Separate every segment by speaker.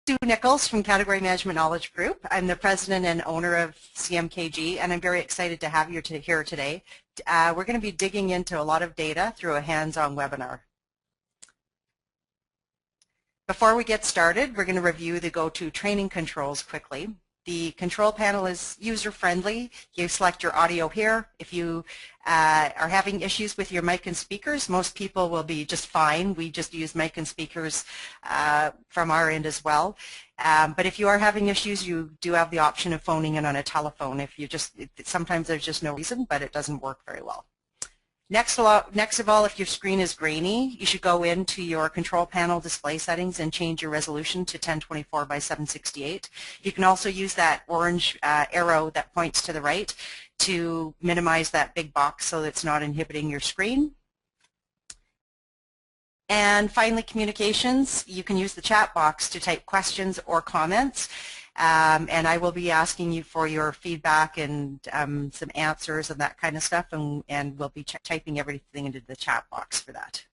Speaker 1: Sue Nicholls from Category Management Knowledge Group. I'm the president and owner of CMKG, and I'm very excited to have you here today. We're going to be digging into a lot of data through a hands-on webinar. Before we get started, we're going to review the go-to training controls quickly. The control panel is user-friendly. You select your audio here. If you are having issues with your mic and speakers, most people will be just fine. We just use mic and speakers from our end as well. But if you are having issues, you do have the option of phoning in on a telephone. Sometimes there's just no reason, but it doesn't work very well. Next of all, if your screen is grainy, you should go into your control panel display settings and change your resolution to 1024 by 768. You can also use that orange arrow that points to the right to minimize that big box so that it's not inhibiting your screen. And finally, communications. You can use the chat box to type questions or comments. And I will be asking you for your feedback and some answers and that kind of stuff, and we'll be typing everything into the chat box for that.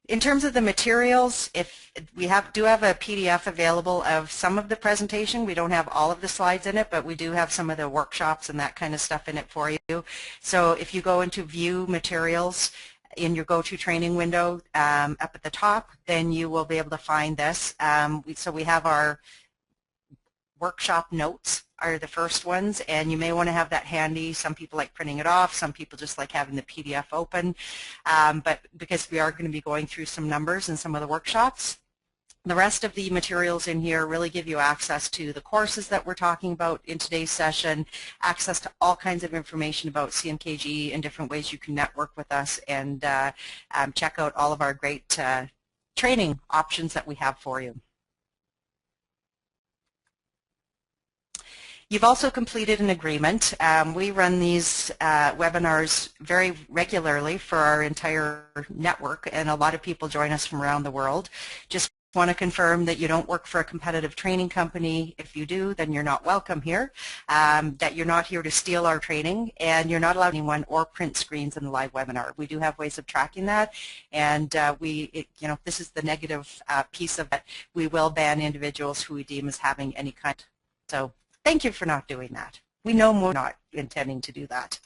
Speaker 1: In terms of the materials, if we do have a PDF available of some of the presentation. We don't have all of the slides in it, but we do have some of the workshops and that kind of stuff in it for you. So if you go into View Materials in your go-to training window up at the top, then you will be able to find this. So we have our workshop notes are the first ones, and you may want to have that handy. Some people like printing it off, some people just like having the PDF open, but because we are going to be going through some numbers in some of the workshops. The rest of the materials in here really give you access to the courses that we're talking about in today's session, access to all kinds of information about CMKG and different ways you can network with us, and check out all of our great training options that we have for you. You've also completed an agreement. We run these webinars very regularly for our entire network, and a lot of people join us from around the world. Just want to confirm that you don't work for a competitive training company. If you do, then you're not welcome here, that you're not here to steal our training, and you're not allowed anyone or print screens in the live webinar. We do have ways of tracking that, and this is the negative piece of it. We will ban individuals who we deem as having any kind. So thank you for not doing that. We know we're not intending to do that.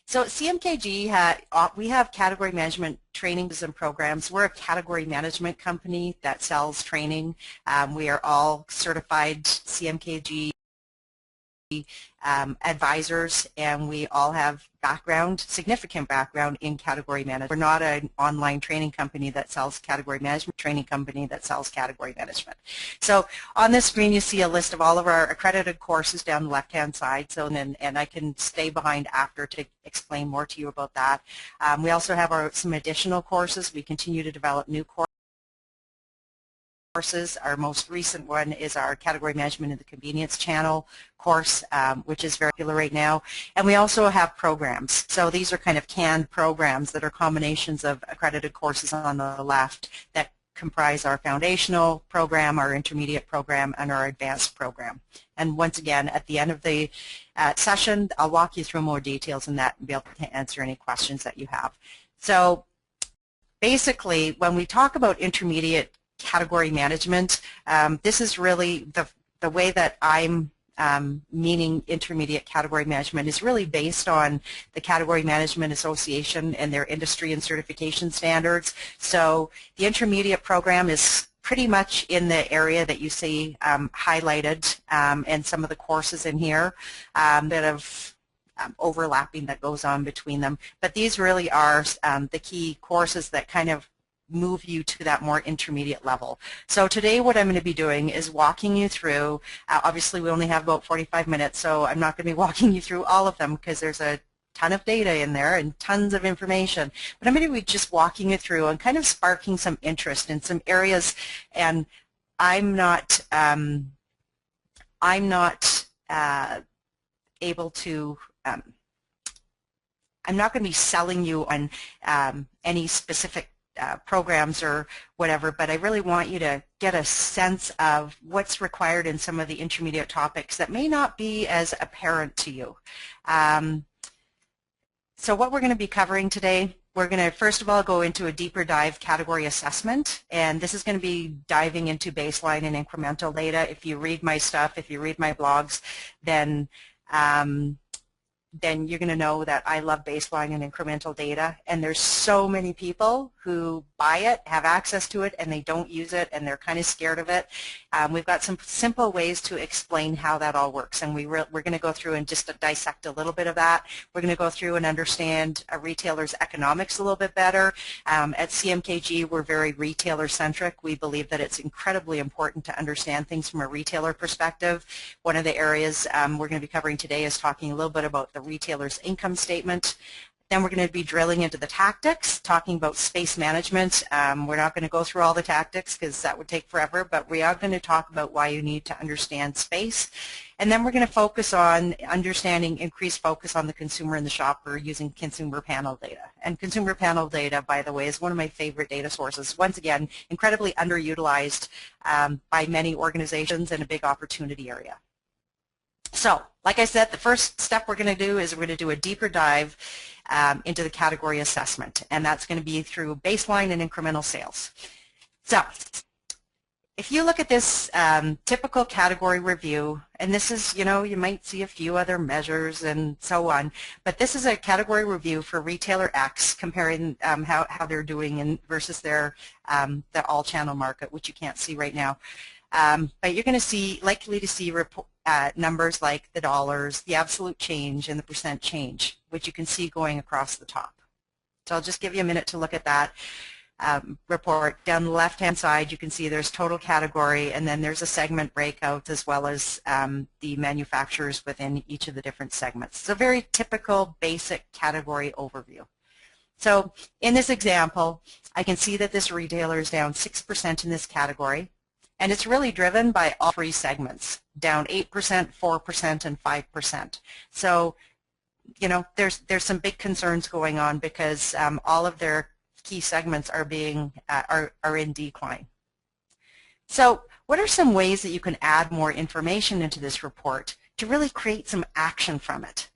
Speaker 1: So at CMKG, we have category management trainings and programs. We're a category management company that sells training. We are all certified CMKG advisors, and we all have significant background in category management. We're not an online training company that sells category management, training company that sells category management. So on this screen you see a list of all of our accredited courses down the left-hand side, and I can stay behind after to explain more to you about that. We also have some additional courses. We continue to develop new courses. Our most recent one is our Category Management in the Convenience Channel course, which is very popular right now. And we also have programs. So these are kind of canned programs that are combinations of accredited courses on the left that comprise our foundational program, our intermediate program, and our advanced program. And once again, at the end of the session, I'll walk you through more details in that and be able to answer any questions that you have. So basically, when we talk about intermediate category management, this is really the way that I'm meaning intermediate category management is really based on the Category Management Association and their industry and certification standards. So the intermediate program is pretty much in the area that you see highlighted, and some of the courses in here that have overlapping that goes on between them. But these really are the key courses that kind of move you to that more intermediate level. So today what I'm going to be doing is walking you through, obviously we only have about 45 minutes, so I'm not going to be walking you through all of them because there's a ton of data in there and tons of information. But I'm going to be just walking you through and kind of sparking some interest in some areas, and I'm not able to I'm not going to be selling you on any specific programs or whatever, but I really want you to get a sense of what's required in some of the intermediate topics that may not be as apparent to you. So what we're going to be covering today we're going to first of all go into a deeper dive category assessment, and this is going to be diving into baseline and incremental data. If you read my stuff, if you read my blogs, then you're going to know that I love baseline and incremental data, and there's so many people who buy it, have access to it, and they don't use it, and they're kind of scared of it. We've got some simple ways to explain how that all works, and we're going to go through and just dissect a little bit of that. We're going to go through and understand a retailer's economics a little bit better. At CMKG, we're very retailer-centric. We believe that it's incredibly important to understand things from a retailer perspective. One of the areas we're going to be covering today is talking a little bit about the retailer's income statement. Then we're going to be drilling into the tactics, talking about space management. We're not going to go through all the tactics because that would take forever, but we are going to talk about why you need to understand space. And then we're going to focus on understanding, increased focus on the consumer and the shopper using consumer panel data. And consumer panel data, by the way, is one of my favorite data sources. Once again, incredibly underutilized by many organizations and a big opportunity area. So, like I said, the first step we're going to do is we're going to do a deeper dive into the category assessment, and that's going to be through baseline and incremental sales. So, if you look at this typical category review, and this is, you know, you might see a few other measures and so on, but this is a category review for retailer X comparing how they're doing versus their the all-channel market, which you can't see right now. But you're going to see, likely to see numbers like the dollars, the absolute change, and the percent change, which you can see going across the top. So I'll just give you a minute to look at that report. Down the left-hand side, you can see there's total category, and then there's a segment breakout as well as the manufacturers within each of the different segments. So very typical, basic category overview. So in this example, I can see that this retailer is down 6% in this category. And it's really driven by all three segments, down 8%, 4%, and 5%. So, you know, there's some big concerns going on because all of their key segments are are in decline. So, what are some ways that you can add more information into this report to really create some action from it?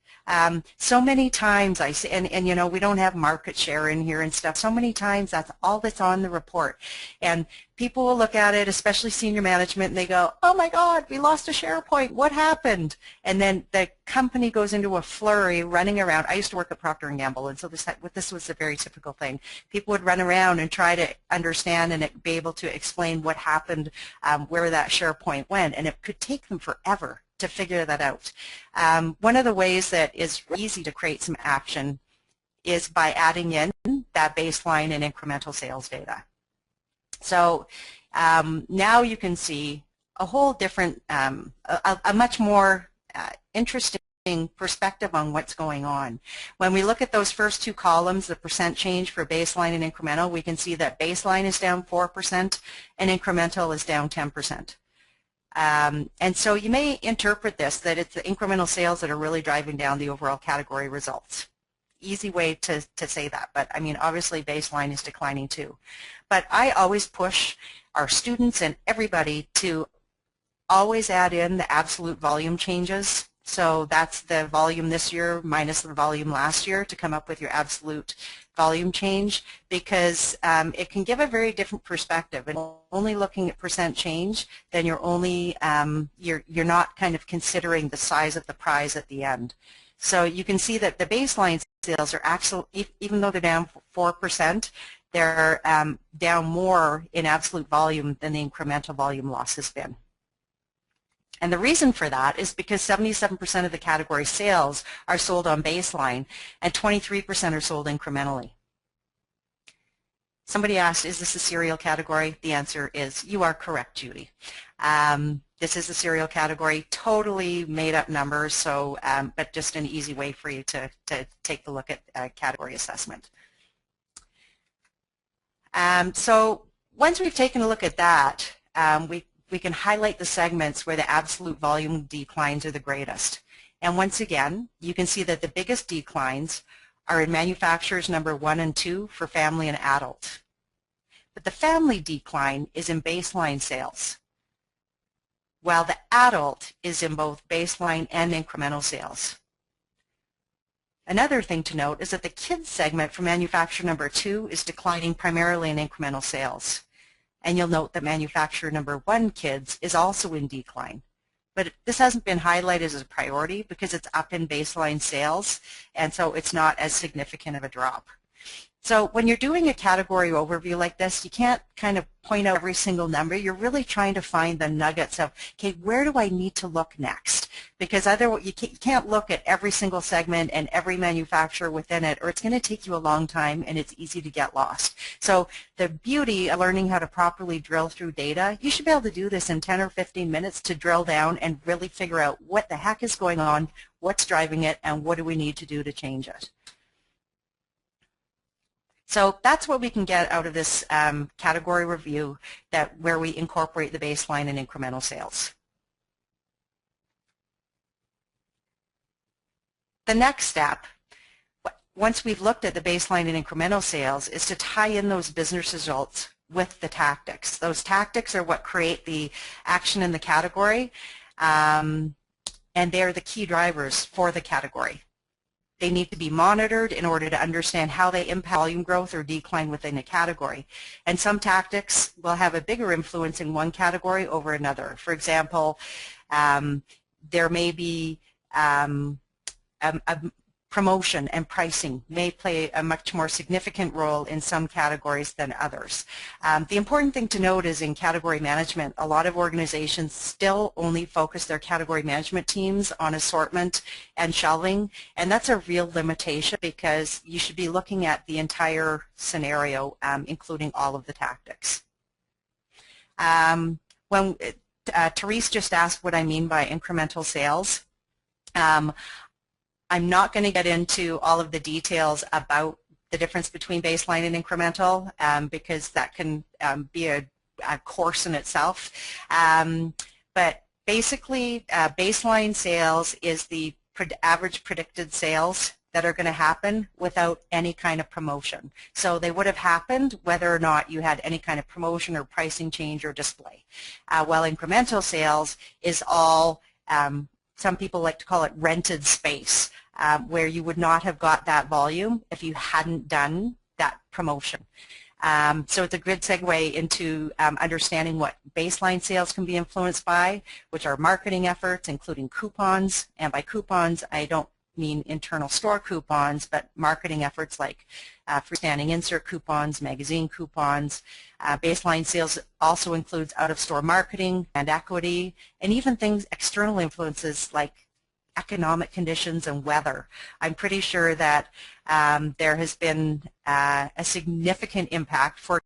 Speaker 1: So many times I see, and you know, we don't have market share in here and stuff. So many times that's all that's on the report, and people will look at it, especially senior management, and they go, "Oh my God, we lost a share point. What happened?" And then the company goes into a flurry, running around. I used to work at Procter & Gamble, and so this was a very typical thing. People would run around and try to understand and be able to explain what happened, where that share point went, and it could take them forever to figure that out. One of the ways that is easy to create some action is by adding in that baseline and incremental sales data. So now you can see a whole different, a much more interesting perspective on what's going on. When we look at those first two columns, the percent change for baseline and incremental, we can see that baseline is down 4% and incremental is down 10%. And so you may interpret this that it's the incremental sales that are really driving down the overall category results. Easy way to say that, but I mean obviously baseline is declining too. But I always push our students and everybody to always add in the absolute volume changes. So that's the volume this year minus the volume last year to come up with your absolute volume change, because it can give a very different perspective. And only looking at percent change, then you're only you're not kind of considering the size of the prize at the end. So you can see that the baseline sales are actually, even though they're down 4%, they're down more in absolute volume than the incremental volume loss has been. And the reason for that is because 77% of the category sales are sold on baseline and 23% are sold incrementally. Somebody asked, is this a cereal category? The answer is, you are correct, Judy. This is a cereal category, totally made up numbers, so but just an easy way for you to take a look at category assessment. So once we've taken a look at that, we can highlight the segments where the absolute volume declines are the greatest. And once again, you can see that the biggest declines are in manufacturers number 1 and 2 for family and adult. But the family decline is in baseline sales, while the adult is in both baseline and incremental sales. Another thing to note is that the kids segment for manufacturer number 2 is declining primarily in incremental sales. And you'll note that manufacturer number 1 kids is also in decline. But this hasn't been highlighted as a priority because it's up in baseline sales, and so it's not as significant of a drop. So when you're doing a category overview like this, you can't kind of point out every single number. You're really trying to find the nuggets of, okay, where do I need to look next? Because otherwise you can't look at every single segment and every manufacturer within it, or it's going to take you a long time and it's easy to get lost. So the beauty of learning how to properly drill through data, you should be able to do this in 10 or 15 minutes to drill down and really figure out what the heck is going on, what's driving it, and what do we need to do to change it. So that's what we can get out of this category review, where we incorporate the baseline and incremental sales. The next step, once we've looked at the baseline and incremental sales, is to tie in those business results with the tactics. Those tactics are what create the action in the category, and they're the key drivers for the category. They need to be monitored in order to understand how they impact volume growth or decline within a category. And some tactics will have a bigger influence in one category over another. For example, there may be a promotion and pricing may play a much more significant role in some categories than others. The important thing to note is in category management, a lot of organizations still only focus their category management teams on assortment and shelving, and that's a real limitation because you should be looking at the entire scenario, including all of the tactics. Therese just asked what I mean by incremental sales. I'm not going to get into all of the details about the difference between baseline and incremental because that can be a course in itself. But basically, baseline sales is the average predicted sales that are going to happen without any kind of promotion. So they would have happened whether or not you had any kind of promotion or pricing change or display. While incremental sales is all some people like to call it rented space, where you would not have got that volume if you hadn't done that promotion. So it's a good segue into understanding what baseline sales can be influenced by, which are marketing efforts, including coupons. And by coupons, I don't mean internal store coupons, but marketing efforts like freestanding insert coupons, magazine coupons. Baseline sales also includes out-of-store marketing and equity, and even things, external influences like economic conditions and weather. I'm pretty sure that there has been a significant impact, for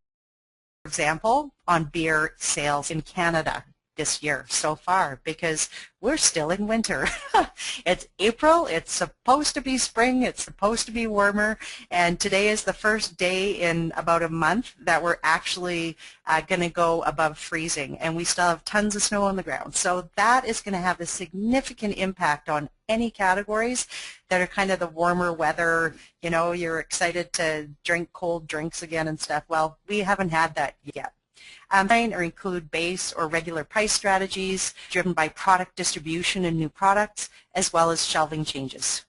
Speaker 1: example, on beer sales in Canada this year so far, because we're still in winter. It's April, it's supposed to be spring, it's supposed to be warmer, and today is the first day in about a month that we're actually going to go above freezing, and we still have tons of snow on the ground. So that is going to have a significant impact on any categories that are kind of the warmer weather, you know, you're excited to drink cold drinks again and stuff. Well, we haven't had that yet. Or include base or regular price strategies driven by product distribution and new products, as well as shelving changes.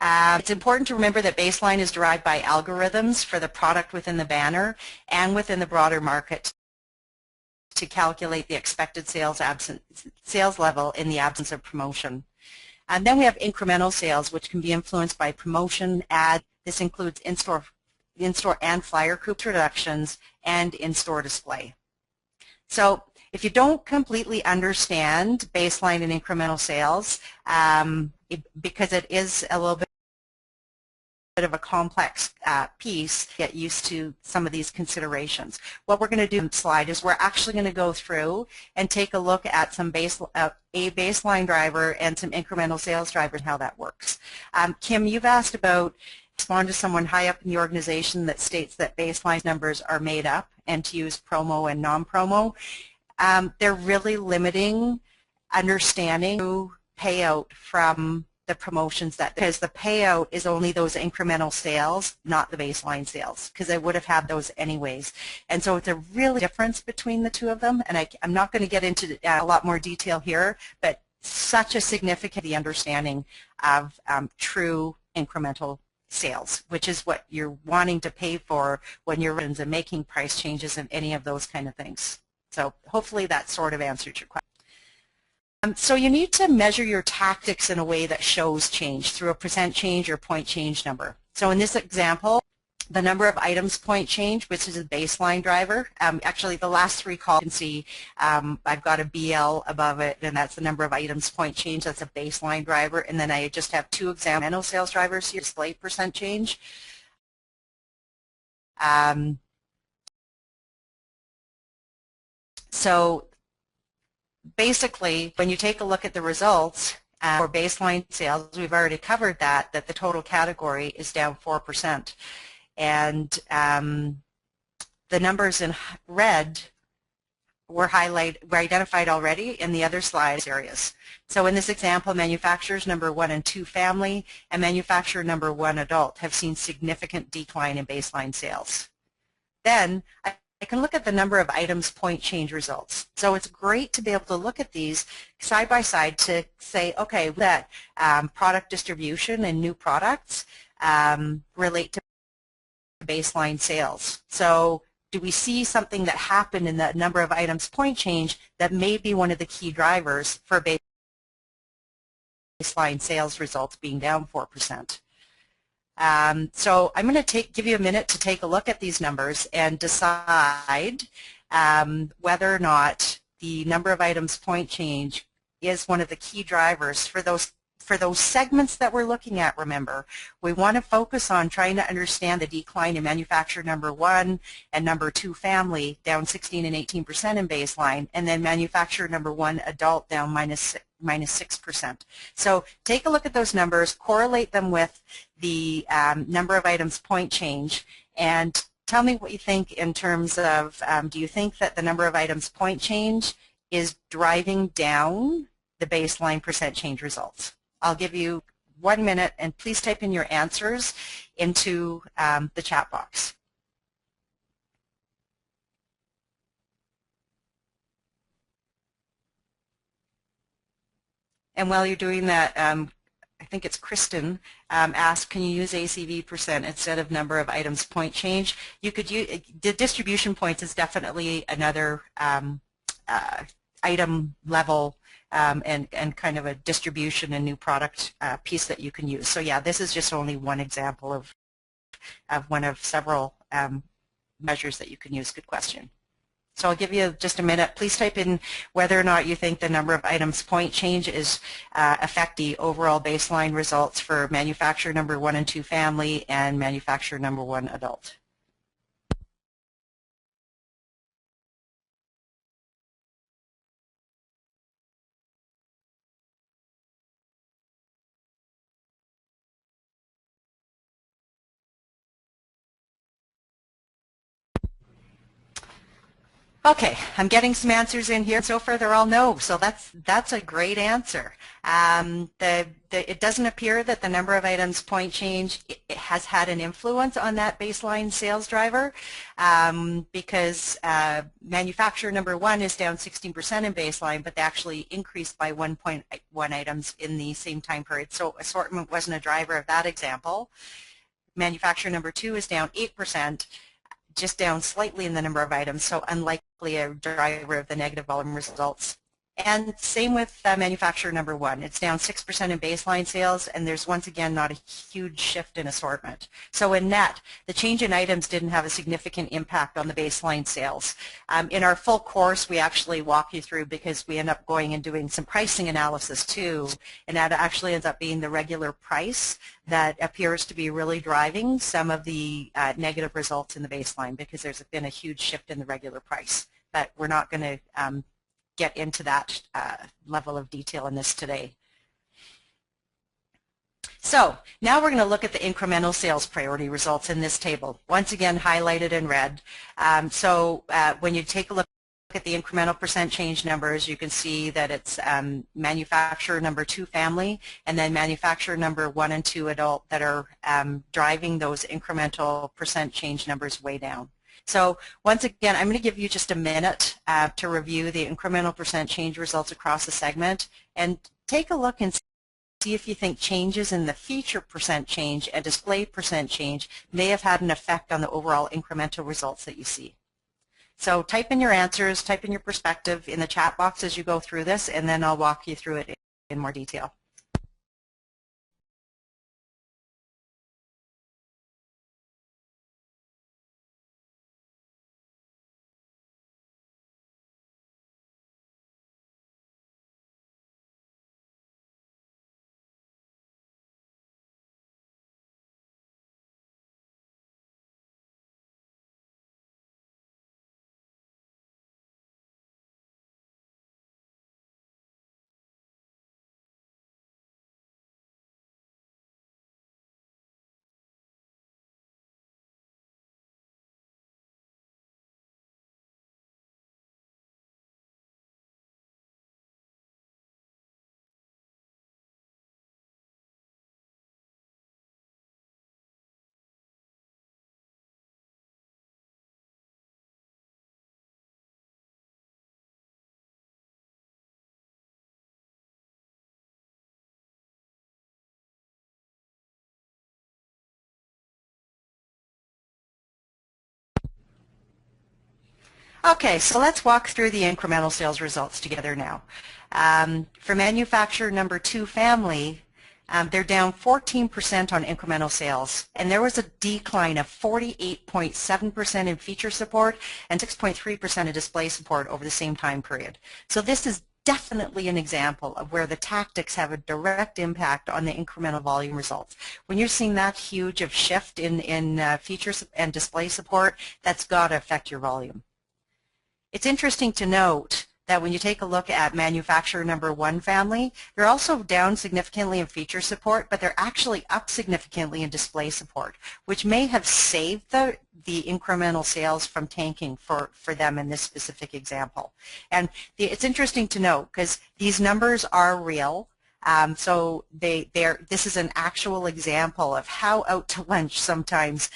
Speaker 1: It's important to remember that baseline is derived by algorithms for the product within the banner and within the broader market to calculate the expected sales level in the absence of promotion. And then we have incremental sales, which can be influenced by promotion, ad. This includes in-store and flyer coupon reductions and in-store display. So if you don't completely understand baseline and incremental sales, because it is a little bit of a complex piece, get used to some of these considerations. What we're going to do in the slide is we're actually going to go through and take a look at some a baseline driver and some incremental sales drivers and how that works. Kim, you've asked about respond to someone high up in the organization that states that baseline numbers are made up and to use promo and non-promo. They're really limiting understanding payout from the promotions because the payout is only those incremental sales, not the baseline sales, because they would have had those anyways. And so it's a real difference between the two of them, and I'm not going to get into a lot more detail here, but such a significant understanding of true incremental sales, which is what you're wanting to pay for when you're making price changes and any of those kind of things. So hopefully that sort of answered your question. So you need to measure your tactics in a way that shows change through a percent change or point change number. So in this example, the number of items point change, which is a baseline driver. Actually, the last three columns you can see I've got a BL above it, and that's the number of items point change. That's a baseline driver. And then I just have two incremental sales drivers here, display percent change. So basically, when you take a look at the results for baseline sales, we've already covered that the total category is down 4%. And the numbers in red were identified already in the other slide areas. So in this example, manufacturers number 1 and 2 family and manufacturer number 1 adult have seen significant decline in baseline sales. Then I can look at the number of items point change results. So it's great to be able to look at these side by side to say, okay, that product distribution and new products relate to baseline sales. So do we see something that happened in the number of items point change that may be one of the key drivers for baseline sales results being down 4%? So I'm going to give you a minute to take a look at these numbers and decide whether or not the number of items point change is one of the key drivers for those segments that we're looking at. Remember, we want to focus on trying to understand the decline in manufacturer number 1 and number 2 family down 16 and 18% in baseline, and then manufacturer number 1 adult down minus 6%. So take a look at those numbers, correlate them with the number of items point change, and tell me what you think in terms of do you think that the number of items point change is driving down the baseline percent change results? I'll give you 1 minute, and please type in your answers into the chat box. And while you're doing that, I think it's Kristen asked, can you use ACV percent instead of number of items point change? You could use, the distribution points is definitely another item level and kind of a distribution and new product piece that you can use. So yeah, this is just only one example of one of several measures that you can use. Good question. So I'll give you just a minute. Please type in whether or not you think the number of items point change is affect the overall baseline results for manufacturer number 1 and 2 family and manufacturer number 1 adult. Okay, I'm getting some answers in here. So far, they're all no. So that's a great answer. It doesn't appear that the number of items point change has had an influence on that baseline sales driver because manufacturer number 1 is down 16% in baseline, but they actually increased by 1.1 items in the same time period. So assortment wasn't a driver of that example. Manufacturer number 2 is down 8%. Just down slightly in the number of items, so unlikely a driver of the negative volume results. And same with manufacturer number 1. It's down 6% in baseline sales, and there's once again not a huge shift in assortment. So in net, the change in items didn't have a significant impact on the baseline sales. In our full course, we actually walk you through, because we end up going and doing some pricing analysis too, and that actually ends up being the regular price that appears to be really driving some of the negative results in the baseline, because there's been a huge shift in the regular price. But we're not going to get into that level of detail in this today. So now we're going to look at the incremental sales priority results in this table, once again highlighted in red. When you take a look at the incremental percent change numbers, you can see that it's manufacturer number 2 family and then manufacturer number 1 and 2 adult that are driving those incremental percent change numbers way down. So once again, I'm going to give you just a minute to review the incremental percent change results across the segment, and take a look and see if you think changes in the feature percent change and display percent change may have had an effect on the overall incremental results that you see. So type in your answers, type in your perspective in the chat box as you go through this, and then I'll walk you through it in more detail. Okay, so let's walk through the incremental sales results together now. For manufacturer number 2 family, they're down 14% on incremental sales, and there was a decline of 48.7% in feature support and 6.3% in display support over the same time period. So this is definitely an example of where the tactics have a direct impact on the incremental volume results. When you're seeing that huge of shift in features and display support, that's got to affect your volume. It's interesting to note that when you take a look at manufacturer number 1 family, they're also down significantly in feature support, but they're actually up significantly in display support, which may have saved the incremental sales from tanking for them in this specific example. And it's interesting to note because these numbers are real. So this is an actual example of how out to lunch sometimes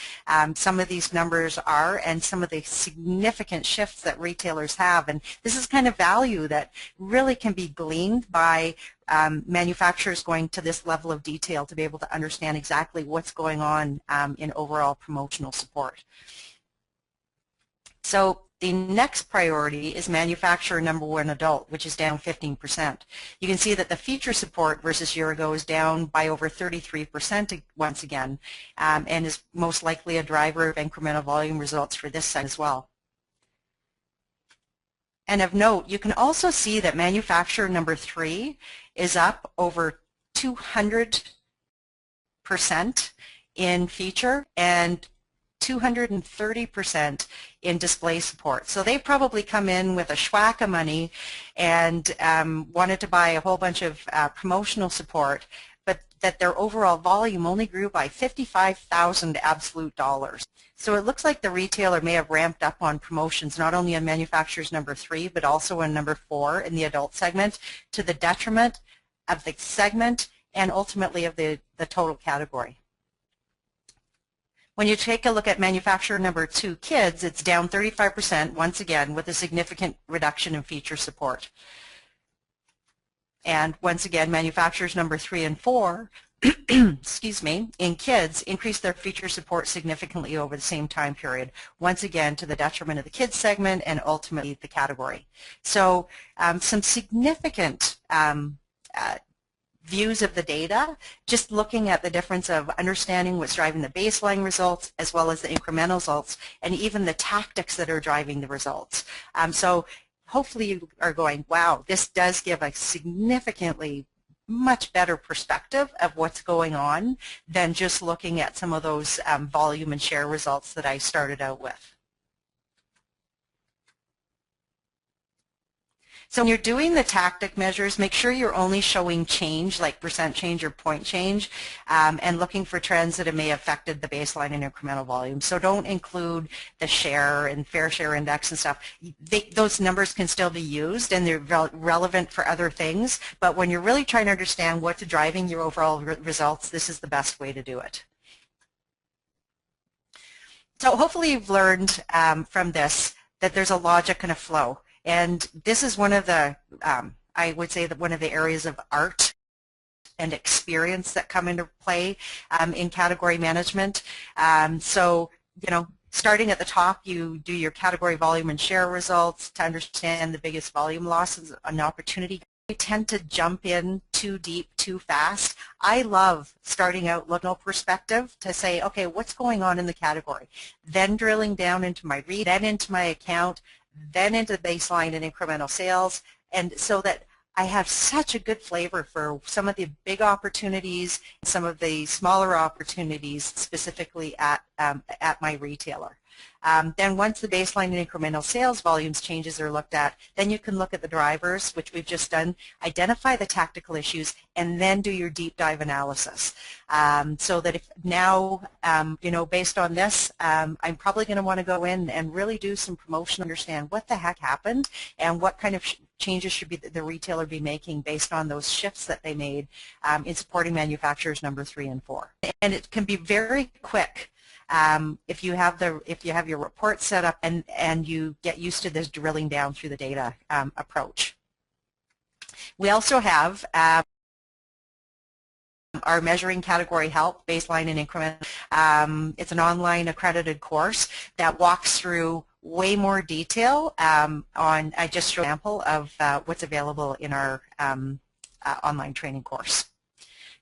Speaker 1: some of these numbers are, and some of the significant shifts that retailers have. And this is kind of value that really can be gleaned by manufacturers going to this level of detail to be able to understand exactly what's going on in overall promotional support. So the next priority is manufacturer number 1 adult, which is down 15%. You can see that the feature support versus year ago is down by over 33% once again, and is most likely a driver of incremental volume results for this segment as well. And of note, you can also see that manufacturer number 3 is up over 200% in feature and 230% in display support. So they probably come in with a schwack of money and wanted to buy a whole bunch of promotional support, but that their overall volume only grew by 55,000 absolute dollars. So it looks like the retailer may have ramped up on promotions, not only on manufacturers number 3, but also on number 4 in the adult segment, to the detriment of the segment and ultimately of the total category. When you take a look at manufacturer number 2 kids, it's down 35% once again with a significant reduction in feature support. And once again, manufacturers number 3 and 4 excuse me, in kids increased their feature support significantly over the same time period, once again to the detriment of the kids segment and ultimately the category. So some significant views of the data, just looking at the difference of understanding what's driving the baseline results as well as the incremental results, and even the tactics that are driving the results. So hopefully you are going, wow, this does give a significantly much better perspective of what's going on than just looking at some of those volume and share results that I started out with. So when you're doing the tactic measures, make sure you're only showing change, like percent change or point change, and looking for trends that may have affected the baseline and incremental volume. So don't include the share and fair share index and stuff. Those numbers can still be used and they're relevant for other things, but when you're really trying to understand what's driving your overall results, this is the best way to do it. So hopefully you've learned from this that there's a logic and a flow. And this is one of the, I would say that one of the areas of art and experience that come into play in category management. So, you know, starting at the top, you do your category volume and share results to understand the biggest volume losses and opportunity. We tend to jump in too deep, too fast. I love starting out looking at perspective to say, okay, what's going on in the category? Then drilling down into my read, then into my account, then into baseline and incremental sales, and so that I have such a good flavor for some of the big opportunities, some of the smaller opportunities specifically at my retailer. Then once the baseline and incremental sales volumes changes are looked at, then you can look at the drivers, which we've just done, identify the tactical issues, and then do your deep dive analysis. So that if now, you know, based on this, I'm probably going to want to go in and really do some promotion, understand what the heck happened and what kind of changes should be the retailer be making based on those shifts that they made in supporting manufacturers number 3 and 4. And it can be very quick. If you have your report set up and you get used to this drilling down through the data approach. We also have our measuring category help, baseline and increment. It's an online accredited course that walks through way more detail on, I just showed an example of what's available in our online training course.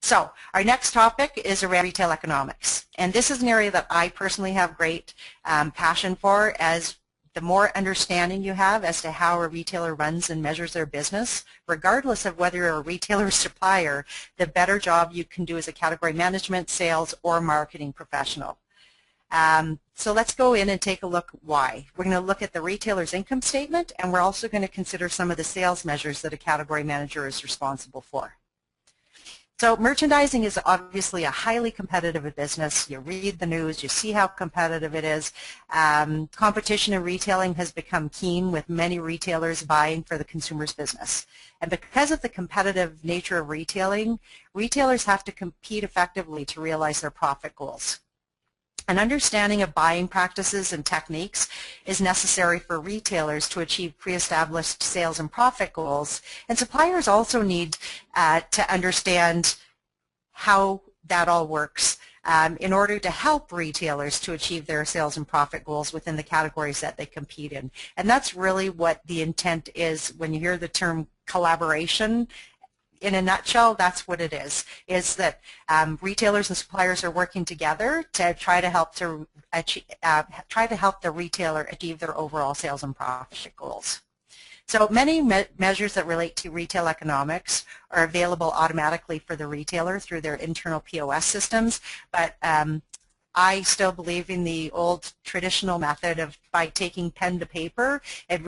Speaker 1: So our next topic is around retail economics, and this is an area that I personally have great passion for, as the more understanding you have as to how a retailer runs and measures their business, regardless of whether you're a retailer or supplier, the better job you can do as a category management, sales, or marketing professional. So let's go in and take a look why. We're going to look at the retailer's income statement, and we're also going to consider some of the sales measures that a category manager is responsible for. So merchandising is obviously a highly competitive business. You read the news, you see how competitive it is. Competition in retailing has become keen, with many retailers vying for the consumer's business. And because of the competitive nature of retailing, retailers have to compete effectively to realize their profit goals. An understanding of buying practices and techniques is necessary for retailers to achieve pre-established sales and profit goals, and suppliers also need to understand how that all works in order to help retailers to achieve their sales and profit goals within the categories that they compete in. And that's really what the intent is when you hear the term collaboration. In a nutshell, that's what it is that retailers and suppliers are working together to try to help the retailer achieve their overall sales and profit goals. So many measures that relate to retail economics are available automatically for the retailer through their internal POS systems, but I still believe in the old traditional method of by taking pen to paper. It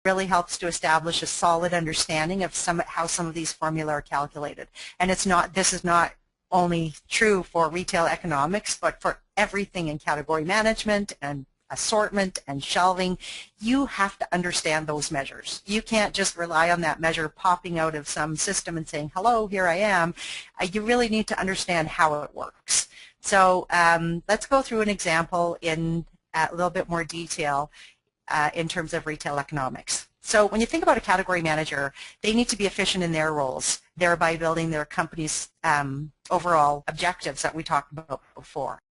Speaker 1: really helps to establish a solid understanding of how some of these formula are calculated. And this is not only true for retail economics, but for everything in category management and assortment and shelving. You have to understand those measures. You can't just rely on that measure popping out of some system and saying, hello, here I am. You really need to understand how it works. So let's go through an example in a little bit more detail in terms of retail economics. So when you think about a category manager, they need to be efficient in their roles, thereby building their company's overall objectives that we talked about before.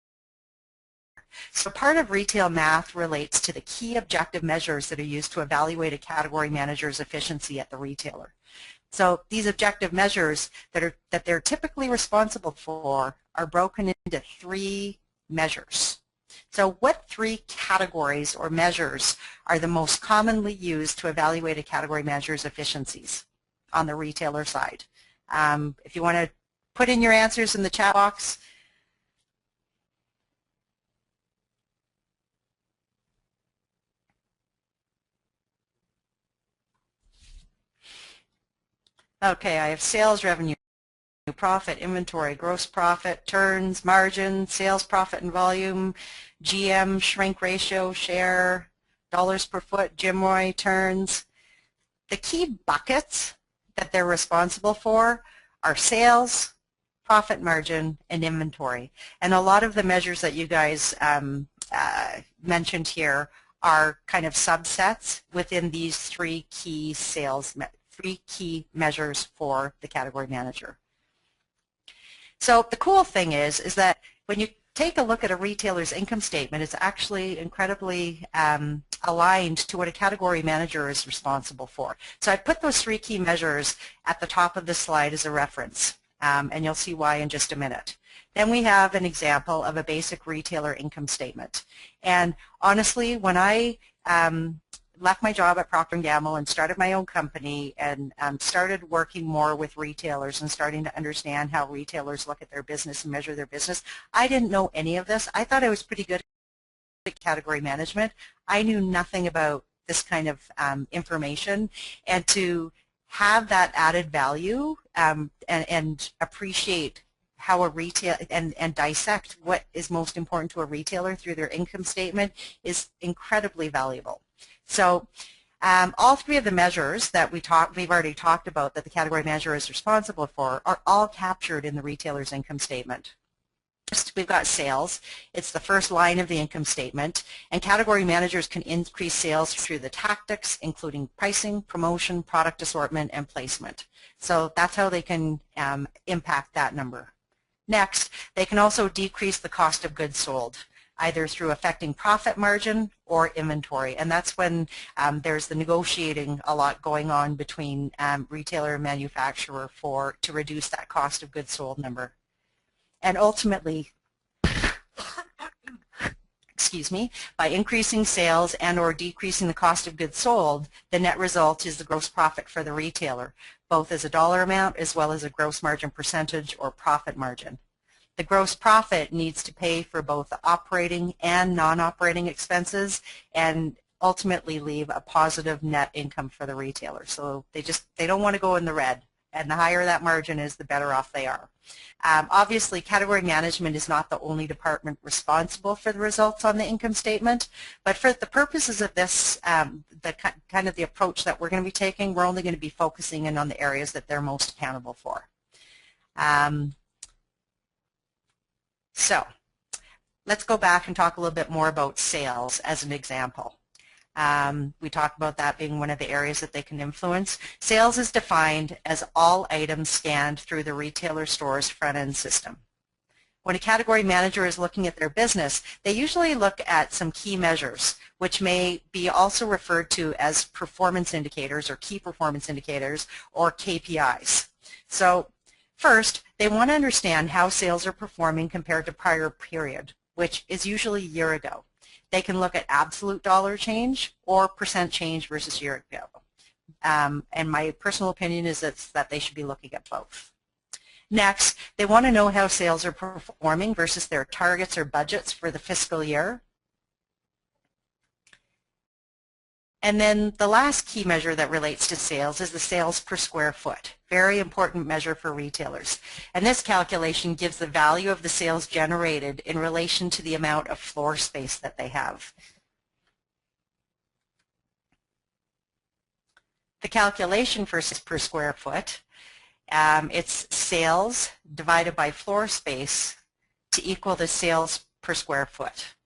Speaker 1: So part of retail math relates to the key objective measures that are used to evaluate a category manager's efficiency at the retailer. So these objective measures that they're typically responsible for are broken into 3 measures. So what 3 categories or measures are the most commonly used to evaluate a category manager's efficiencies on the retailer side? If you want to put in your answers in the chat box. Okay, I have sales revenue, profit, inventory, gross profit, turns, margin, sales profit and volume, GM, shrink ratio, share, dollars per foot, GMROI, turns. The key buckets that they're responsible for are sales, profit margin, and inventory. And a lot of the measures that you guys mentioned here are kind of subsets within these three key measures for the category manager. So the cool thing is that when you take a look at a retailer's income statement, it's actually incredibly aligned to what a category manager is responsible for. So I put those three key measures at the top of the slide as a reference, and you'll see why in just a minute. Then we have an example of a basic retailer income statement. And honestly, when I left my job at Procter & Gamble and started my own company and started working more with retailers and starting to understand how retailers look at their business and measure their business, I didn't know any of this. I thought I was pretty good at category management. I knew nothing about this kind of information, and to have that added value and appreciate how a retail and dissect what is most important to a retailer through their income statement is incredibly valuable. So all three of the measures that we've already talked about that the category manager is responsible for are all captured in the retailer's income statement. First, we've got sales. It's the first line of the income statement, and category managers can increase sales through the tactics, including pricing, promotion, product assortment, and placement. So that's how they can impact that number. Next, they can also decrease the cost of goods sold, either through affecting profit margin or inventory. And that's when there's the negotiating a lot going on between retailer and manufacturer to reduce that cost of goods sold number. And ultimately, excuse me, by increasing sales and or decreasing the cost of goods sold, the net result is the gross profit for the retailer, both as a dollar amount as well as a gross margin percentage or profit margin. The gross profit needs to pay for both the operating and non-operating expenses and ultimately leave a positive net income for the retailer. So they don't want to go in the red, and the higher that margin is, the better off they are. Obviously, category management is not the only department responsible for the results on the income statement, but for the purposes of this, kind of the approach that we're going to be taking, we're only going to be focusing in on the areas that they're most accountable for. So let's go back and talk a little bit more about sales as an example. We talked about that being one of the areas that they can influence. Sales is defined as all items scanned through the retailer store's front-end system. When a category manager is looking at their business, they usually look at some key measures, which may be also referred to as performance indicators or key performance indicators or KPIs. So first, they want to understand how sales are performing compared to prior period, which is usually a year ago. They can look at absolute dollar change or percent change versus year ago. And my personal opinion is that they should be looking at both. Next, they want to know how sales are performing versus their targets or budgets for the fiscal year. And then the last key measure that relates to sales is the sales per square foot. Very important measure for retailers. And this calculation gives the value of the sales generated in relation to the amount of floor space that they have. The calculation for per square foot, it's sales divided by floor space to equal the sales per square foot.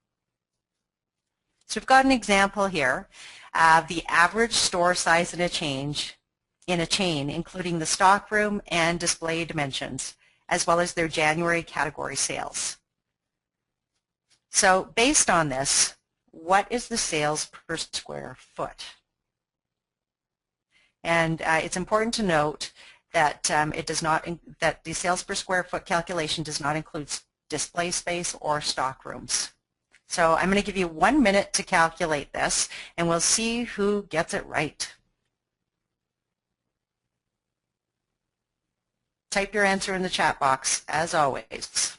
Speaker 1: So we've got an example here. The average store size in a chain, including the stockroom and display dimensions, as well as their January category sales. So based on this, what is the sales per square foot? And it's important to note that that the sales per square foot calculation does not include display space or stockrooms. So I'm going to give you 1 minute to calculate this, and we'll see who gets it right. Type your answer in the chat box, as always.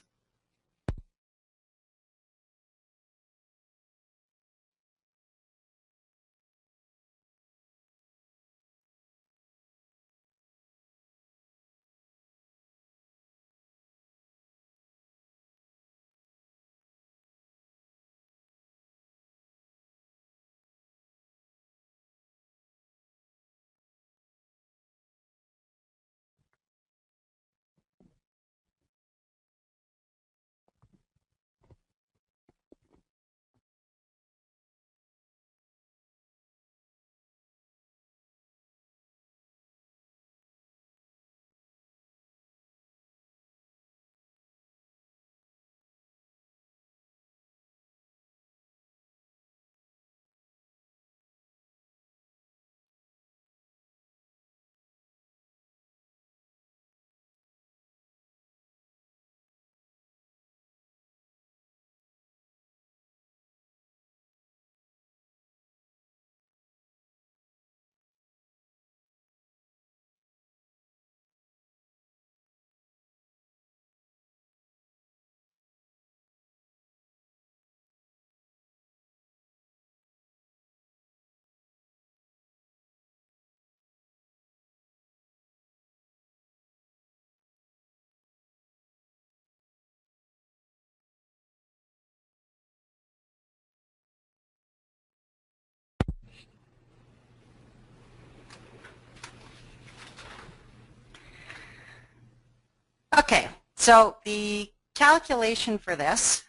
Speaker 1: Okay, so the calculation for this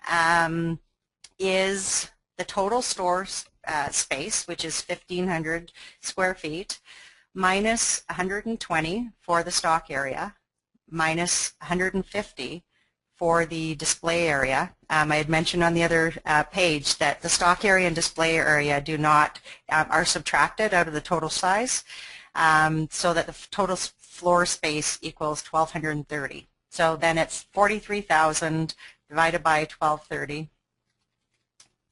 Speaker 1: is the total store space, which is 1,500 square feet, minus 120 for the stock area, minus 150 for the display area. I had mentioned on the other page that the stock area and display area do not are subtracted out of the total size, so that the total floor space equals 1,230. So then it's 43,000 divided by 1,230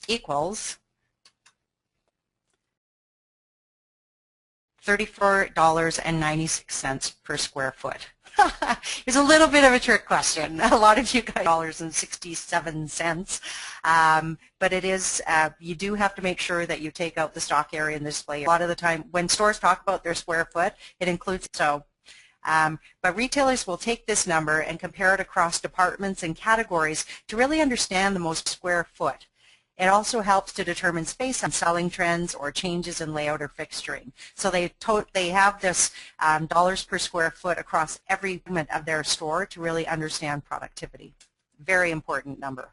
Speaker 1: equals $34.96 per square foot. It's a little bit of a trick question. A lot of you guys $67, but it is. You do have to make sure that you take out the stock area and display. A lot of the time, when stores talk about their square foot, it includes so. But retailers will take this number and compare it across departments and categories to really understand the most square foot. It also helps to determine space on selling trends or changes in layout or fixturing. So they have this dollars per square foot across every segment of their store to really understand productivity. Very important number.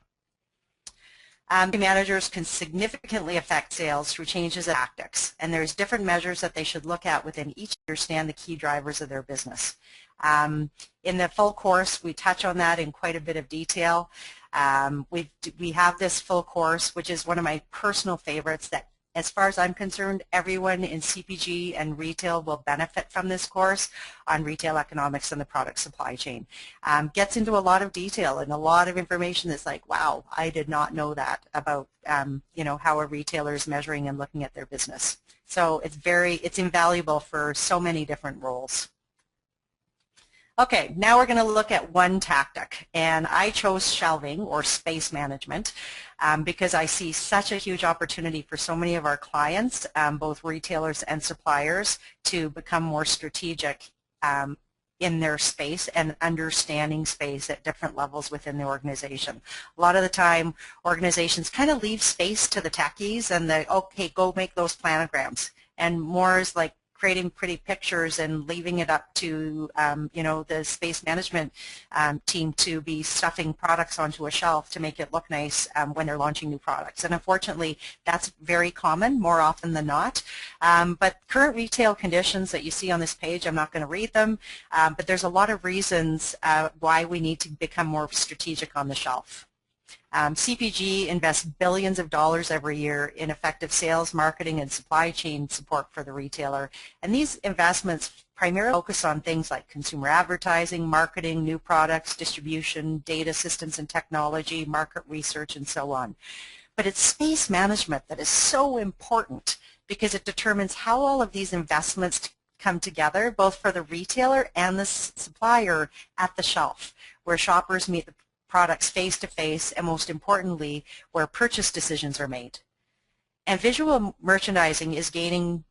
Speaker 1: Managers can significantly affect sales through changes in tactics, and there's different measures that they should look at within each to understand the key drivers of their business. In the full course, we touch on that in quite a bit of detail. We have this full course, which is one of my personal favorites that, as far as I'm concerned, everyone in CPG and retail will benefit from this course on retail economics and the product supply chain. Gets into a lot of detail and a lot of information that's like, wow, I did not know that about how a retailer is measuring and looking at their business. So it's invaluable for so many different roles. Okay, now we're going to look at one tactic, and I chose shelving or space management because I see such a huge opportunity for so many of our clients, both retailers and suppliers, to become more strategic in their space and understanding space at different levels within the organization. A lot of the time, organizations kind of leave space to the techies and okay, go make those planograms, and more is like creating pretty pictures and leaving it up to the space management team to be stuffing products onto a shelf to make it look nice when they're launching new products. And unfortunately, that's very common, more often than not. But current retail conditions that you see on this page, I'm not going to read them, but there's a lot of reasons why we need to become more strategic on the shelf. CPG invests billions of dollars every year in effective sales, marketing, and supply chain support for the retailer. And these investments primarily focus on things like consumer advertising, marketing, new products, distribution, data systems and technology, market research, and so on. But it's space management that is so important because it determines how all of these investments come together, both for the retailer and the supplier at the shelf, where shoppers meet the products face-to-face, and most importantly, where purchase decisions are made. And visual merchandising is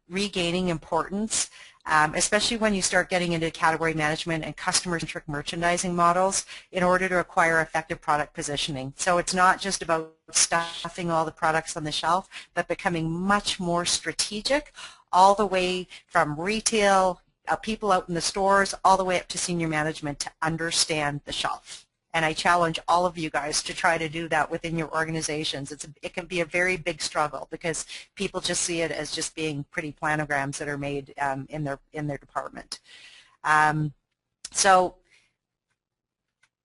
Speaker 1: regaining importance, especially when you start getting into category management and customer-centric merchandising models in order to acquire effective product positioning. So it's not just about stuffing all the products on the shelf, but becoming much more strategic all the way from retail, people out in the stores, all the way up to senior management to understand the shelf. And I challenge all of you guys to try to do that within your organizations. It can be a very big struggle because people just see it as just being pretty planograms that are made in their department. So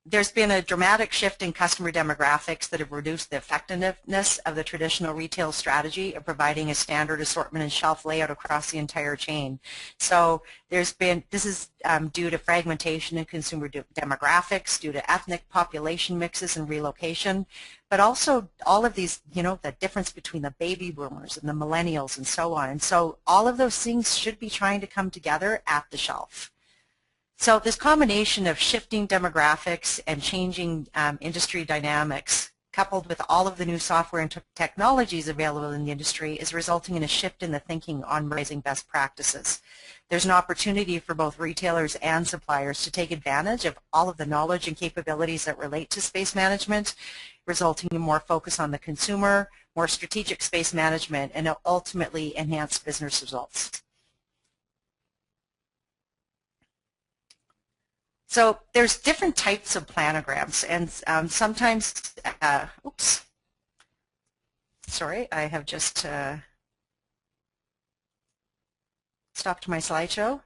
Speaker 1: there's been a dramatic shift in customer demographics that have reduced the effectiveness of the traditional retail strategy of providing a standard assortment and shelf layout across the entire chain. So this is due to fragmentation in consumer demographics, due to ethnic population mixes and relocation, but also all of these, the difference between the baby boomers and the millennials and so on. And so all of those things should be trying to come together at the shelf. So this combination of shifting demographics and changing industry dynamics, coupled with all of the new software and technologies available in the industry, is resulting in a shift in the thinking on raising best practices. There's an opportunity for both retailers and suppliers to take advantage of all of the knowledge and capabilities that relate to space management, resulting in more focus on the consumer, more strategic space management, and ultimately enhanced business results. So there's different types of planograms, and sometimes, oops, sorry, I have just stopped my slideshow.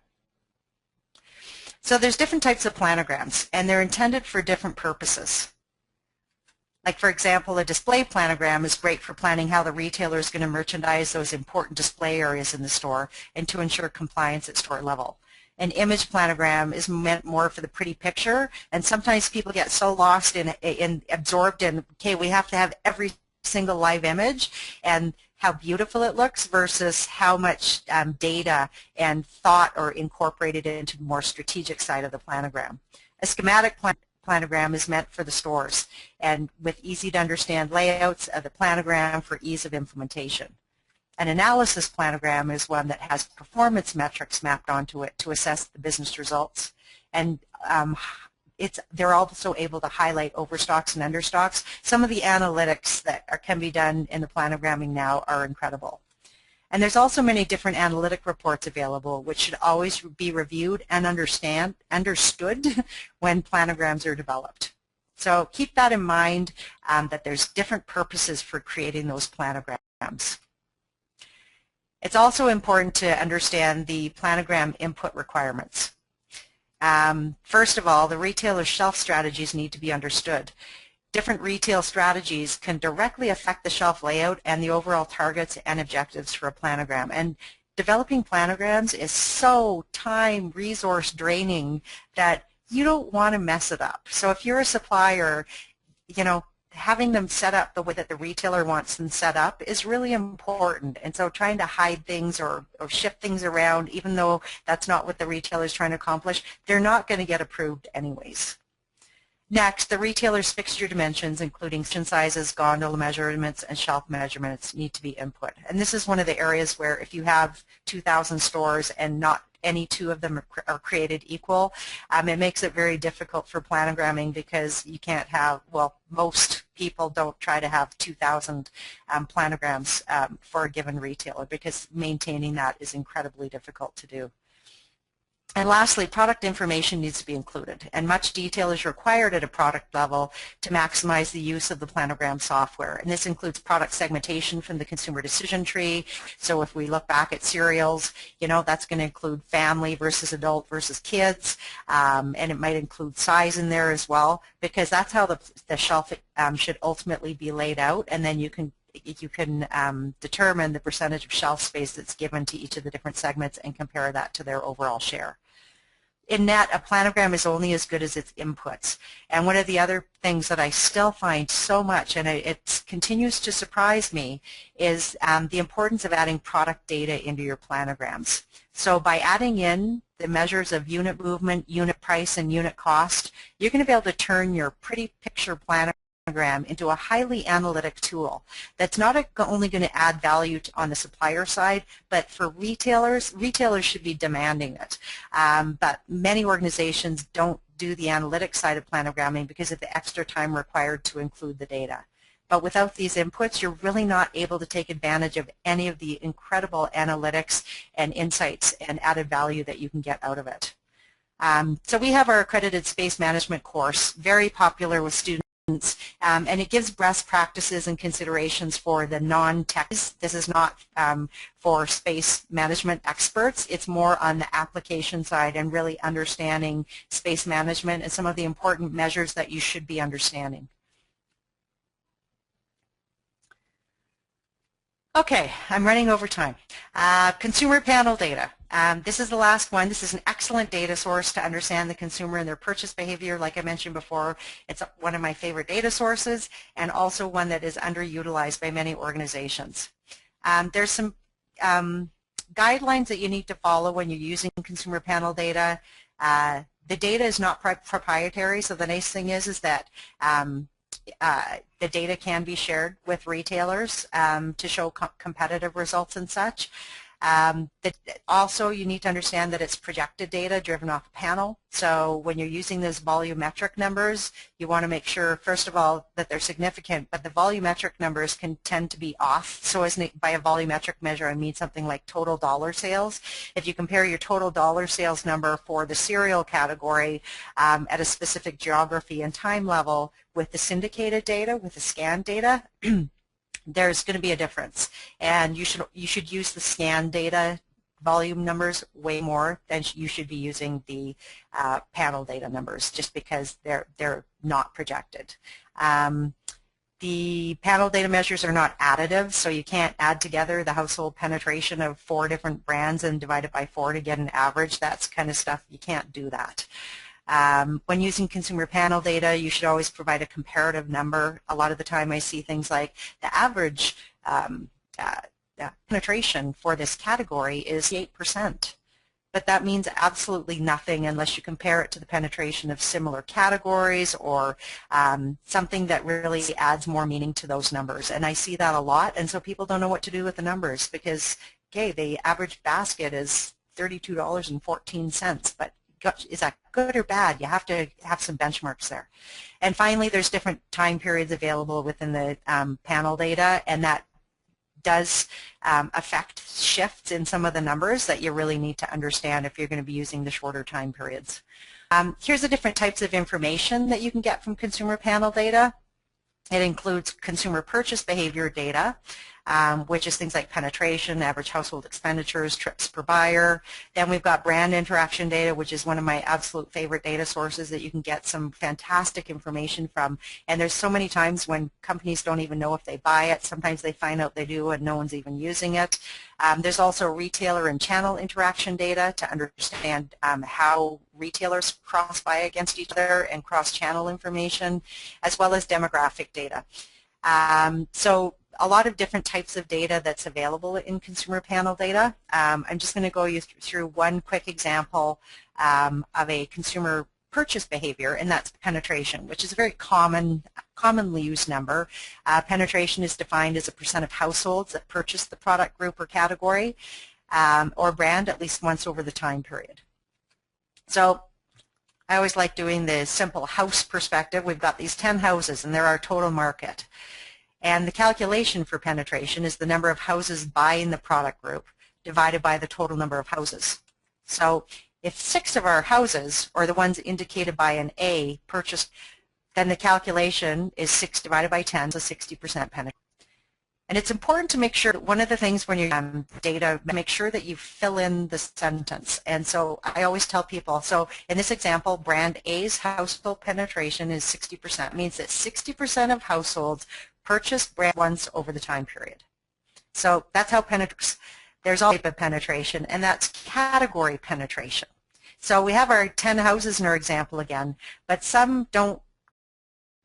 Speaker 1: So there's different types of planograms, and they're intended for different purposes. Like, for example, a display planogram is great for planning how the retailer is going to merchandise those important display areas in the store and to ensure compliance at store level. An image planogram is meant more for the pretty picture, and sometimes people get so lost in absorbed in, okay, we have to have every single live image and how beautiful it looks versus how much data and thought are incorporated into the more strategic side of the planogram. A schematic planogram is meant for the stores and with easy to understand layouts of the planogram for ease of implementation. An analysis planogram is one that has performance metrics mapped onto it to assess the business results, and they're also able to highlight overstocks and understocks. Some of the analytics that can be done in the planogramming now are incredible. And there's also many different analytic reports available, which should always be reviewed and understood when planograms are developed. So keep that in mind, that there's different purposes for creating those planograms. It's also important to understand the planogram input requirements. First of all, the retailer's shelf strategies need to be understood. Different retail strategies can directly affect the shelf layout and the overall targets and objectives for a planogram. And developing planograms is so time, resource draining that you don't want to mess it up. So if you're a supplier, you know, having them set up the way that the retailer wants them set up is really important. And so trying to hide things or shift things around, even though that's not what the retailer is trying to accomplish, they're not going to get approved anyways. Next, the retailer's fixture dimensions, including section sizes, gondola measurements, and shelf measurements, need to be input. And this is one of the areas where if you have 2,000 stores and not any two of them are created equal, it makes it very difficult for planogramming because you can't have, well, most people don't try to have 2,000 planograms for a given retailer because maintaining that is incredibly difficult to do. And lastly, product information needs to be included, and much detail is required at a product level to maximize the use of the planogram software. And this includes product segmentation from the consumer decision tree. So if we look back at cereals, you know, that's going to include family versus adult versus kids, and it might include size in there as well, because that's how the shelf should ultimately be laid out, and then you can determine the percentage of shelf space that's given to each of the different segments and compare that to their overall share. In net, a planogram is only as good as its inputs. And one of the other things that I still find so much, and it continues to surprise me, is the importance of adding product data into your planograms. So by adding in the measures of unit movement, unit price, and unit cost, you're going to be able to turn your pretty picture planogram into a highly analytic tool that's not only going to add value on the supplier side, but for retailers should be demanding it. But many organizations don't do the analytic side of planogramming because of the extra time required to include the data. But without these inputs, you're really not able to take advantage of any of the incredible analytics and insights and added value that you can get out of it. So we have our accredited space management course, very popular with students. And it gives best practices and considerations for the non-techies. This is not for space management experts. It's more on the application side and really understanding space management and some of the important measures that you should be understanding. Okay, I'm running over time. Consumer panel data. This is the last one. This is an excellent data source to understand the consumer and their purchase behavior. Like I mentioned before, it's one of my favorite data sources and also one that is underutilized by many organizations. There's some guidelines that you need to follow when you're using consumer panel data. The data is not proprietary, so the nice thing is that the data can be shared with retailers to show competitive results and such. Also, you need to understand that it's projected data driven off a panel. So when you're using those volumetric numbers, you want to make sure, first of all, that they're significant, but the volumetric numbers can tend to be off. So by a volumetric measure, I mean something like total dollar sales. If you compare your total dollar sales number for the cereal category at a specific geography and time level with the syndicated data, with the scanned data, there's going to be a difference, and you should use the scan data volume numbers way more than you should be using the panel data numbers, just because they're not projected. The panel data measures are not additive, so you can't add together the household penetration of 4 different brands and divide it by 4 to get an average. That's kind of stuff, you can't do that. When using consumer panel data, you should always provide a comparative number. A lot of the time I see things like the average penetration for this category is 8%. But that means absolutely nothing unless you compare it to the penetration of similar categories or something that really adds more meaning to those numbers. And I see that a lot, and so people don't know what to do with the numbers because, okay, the average basket is $32.14, but is that good or bad? You have to have some benchmarks there. And finally, there's different time periods available within the panel data, and that does affect shifts in some of the numbers that you really need to understand if you're going to be using the shorter time periods. Here's the different types of information that you can get from consumer panel data. It includes consumer purchase behavior data, which is things like penetration, average household expenditures, trips per buyer. Then we've got brand interaction data, which is one of my absolute favorite data sources that you can get some fantastic information from. And there's so many times when companies don't even know if they buy it. Sometimes they find out they do and no one's even using it. There's also retailer and channel interaction data to understand how retailers cross-buy against each other and cross-channel information, as well as demographic data. So a lot of different types of data that's available in consumer panel data. I'm just going to go you through one quick example of a consumer purchase behavior, and that's penetration, which is a very commonly used number. Penetration is defined as a % of households that purchase the product group or category or brand at least once over the time period. So I always like doing the simple house perspective. We've got these 10 houses and they're our total market. And the calculation for penetration is the number of houses buying the product group divided by the total number of houses. So if 6 of our houses, or the ones indicated by an A, purchased, then the calculation is 6 divided by 10, so 60% penetration. And it's important to make sure, one of the things when you're data, make sure that you fill in the sentence. And so I always tell people, so in this example, brand A's household penetration is 60%. It means that 60% of households purchased brand once over the time period. So that's how penetration. There's all type of penetration, and that's category penetration. So we have our 10 houses in our example again, but some don't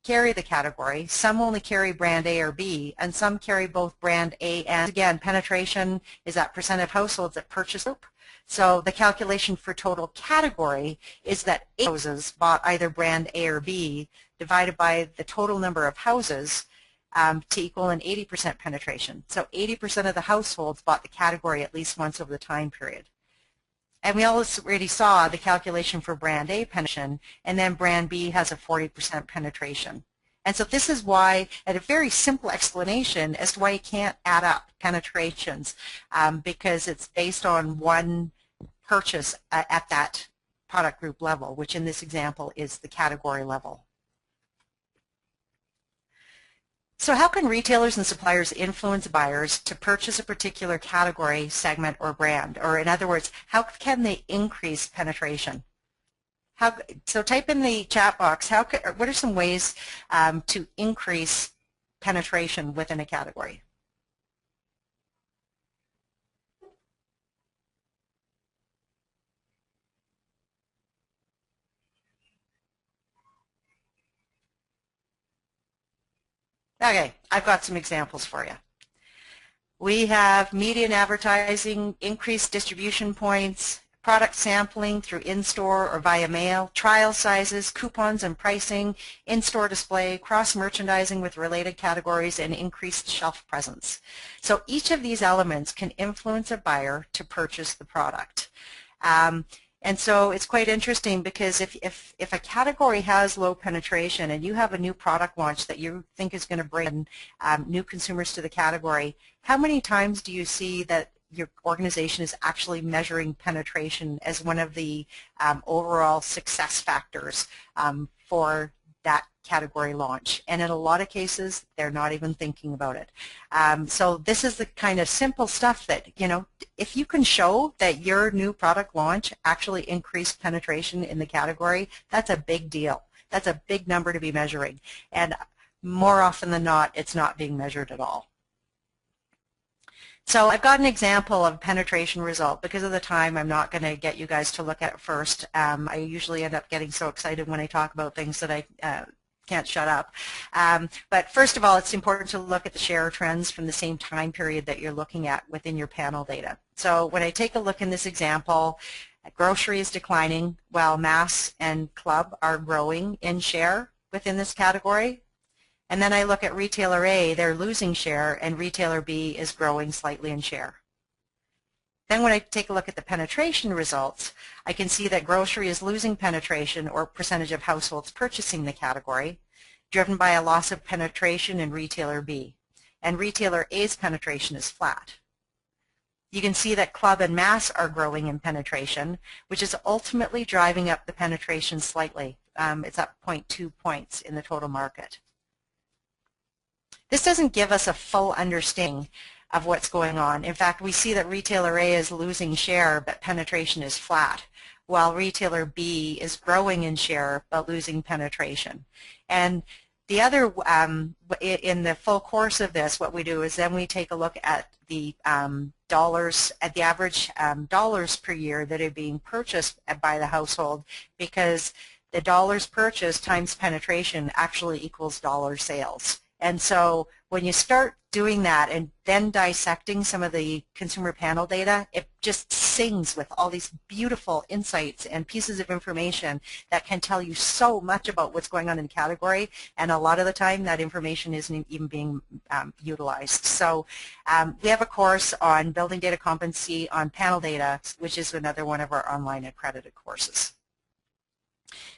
Speaker 1: carry the category, some only carry brand A or B, and some carry both brand A and, again, penetration is that % of households that purchase group. So the calculation for total category is that 8 houses bought either brand A or B divided by the total number of houses to equal an 80% penetration. So 80% of the households bought the category at least once over the time period. And we already saw the calculation for brand A penetration, and then brand B has a 40% penetration. And so this is why, at a very simple explanation as to why you can't add up penetrations, because it's based on one purchase at that product group level, which in this example is the category level. So how can retailers and suppliers influence buyers to purchase a particular category, segment, or brand? Or in other words, how can they increase penetration? So type in the chat box, what are some ways to increase penetration within a category? Okay, I've got some examples for you. We have media and advertising, increased distribution points, product sampling through in-store or via mail, trial sizes, coupons and pricing, in-store display, cross-merchandising with related categories, and increased shelf presence. So each of these elements can influence a buyer to purchase the product. And so it's quite interesting because if a category has low penetration and you have a new product launch that you think is going to bring new consumers to the category, how many times do you see that your organization is actually measuring penetration as one of the overall success factors for that category launch? And in a lot of cases, they're not even thinking about it. So this is the kind of simple stuff that, you know, if you can show that your new product launch actually increased penetration in the category, that's a big deal. That's a big number to be measuring. And more often than not, it's not being measured at all. So I've got an example of penetration result. Because of the time, I'm not going to get you guys to look at it first. I usually end up getting so excited when I talk about things that I can't shut up. But first of all, it's important to look at the share trends from the same time period that you're looking at within your panel data. So when I take a look in this example, grocery is declining while mass and club are growing in share within this category. And then I look at retailer A, they're losing share, and retailer B is growing slightly in share. Then when I take a look at the penetration results, I can see that grocery is losing penetration, or percentage of households purchasing the category, driven by a loss of penetration in retailer B. And retailer A's penetration is flat. You can see that club and mass are growing in penetration, which is ultimately driving up the penetration slightly. It's up 0.2 points in the total market. This doesn't give us a full understanding of what's going on. In fact, we see that retailer A is losing share, but penetration is flat, while retailer B is growing in share, but losing penetration. And the other, in the full course of this, what we do is then we take a look at the dollars, at the average dollars per year that are being purchased by the household, because the dollars purchased times penetration actually equals dollar sales. And so when you start doing that and then dissecting some of the consumer panel data, it just sings with all these beautiful insights and pieces of information that can tell you so much about what's going on in the category, and a lot of the time that information isn't even being utilized. So we have a course on building data competency on panel data, which is another one of our online accredited courses.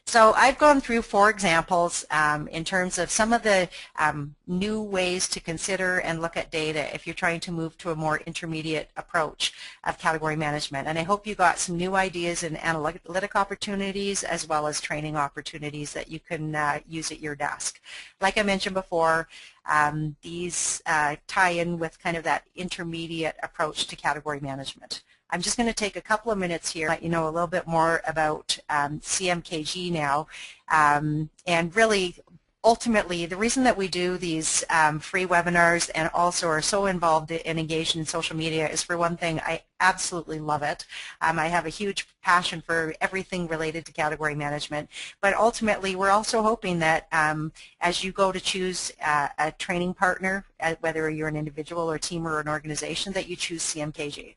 Speaker 1: So I've gone through 4 examples in terms of some of the new ways to consider and look at data if you're trying to move to a more intermediate approach of category management. And I hope you got some new ideas and analytic opportunities as well as training opportunities that you can use at your desk. Like I mentioned before, these tie in with kind of that intermediate approach to category management. I'm just going to take a couple of minutes here to let you know a little bit more about CMKG now, and really ultimately the reason that we do these free webinars and also are so involved and engaged in social media is, for one thing, I absolutely love it. I have a huge passion for everything related to category management, but ultimately we're also hoping that as you go to choose a training partner, whether you're an individual or team or an organization, that you choose CMKG.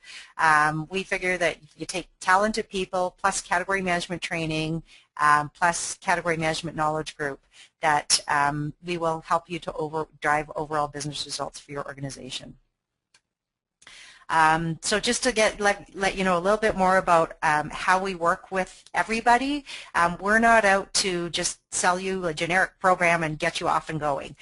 Speaker 1: We figure that you take talented people plus category management training plus category management knowledge group, that we will help you to drive overall business results for your organization. So just to let you know a little bit more about how we work with everybody, we're not out to just sell you a generic program and get you off and going.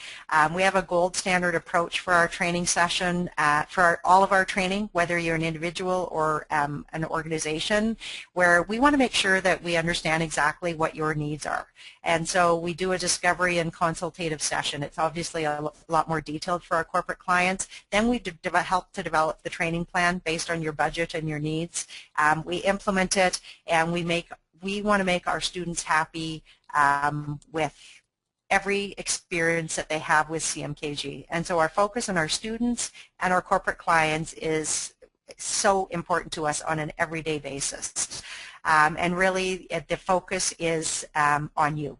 Speaker 1: We have a gold standard approach for our training session, for all of our training, whether you're an individual or an organization, where we want to make sure that we understand exactly what your needs are. And so we do a discovery and consultative session. It's obviously a lot more detailed for our corporate clients. Then we help to develop the training plan based on your budget and your needs. We implement it, and we want to make our students happy with every experience that they have with CMKG. And so our focus on our students and our corporate clients is so important to us on an everyday basis. And really the focus is on you.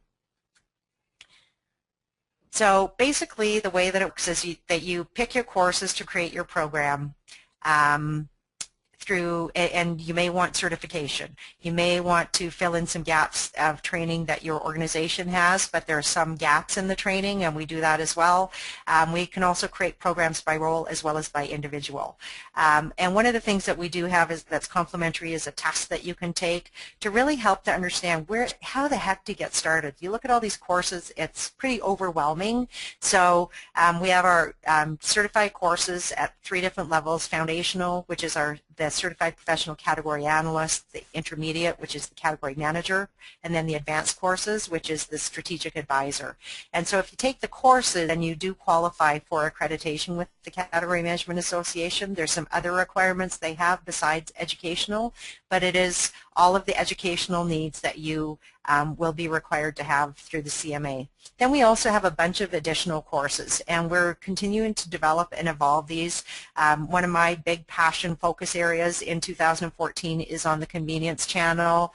Speaker 1: So basically the way that it works is that you pick your courses to create your program. through, and you may want certification. You may want to fill in some gaps of training that your organization has, but there are some gaps in the training, and we do that as well. We can also create programs by role as well as by individual. And one of the things that we do have that's complimentary is a test that you can take to really help to understand how the heck to get started. You look at all these courses, it's pretty overwhelming. So we have our certified courses at 3 different levels: foundational, which is the certified professional category analyst; the intermediate, which is the category manager; and then the advanced courses, which is the strategic advisor. And so if you take the courses and you do qualify for accreditation with the Category Management Association, there's some other requirements they have besides educational, but it is all of the educational needs that you will be required to have through the CMA. Then we also have a bunch of additional courses, and we're continuing to develop and evolve these. One of my big passion focus areas in 2014 is on the convenience channel.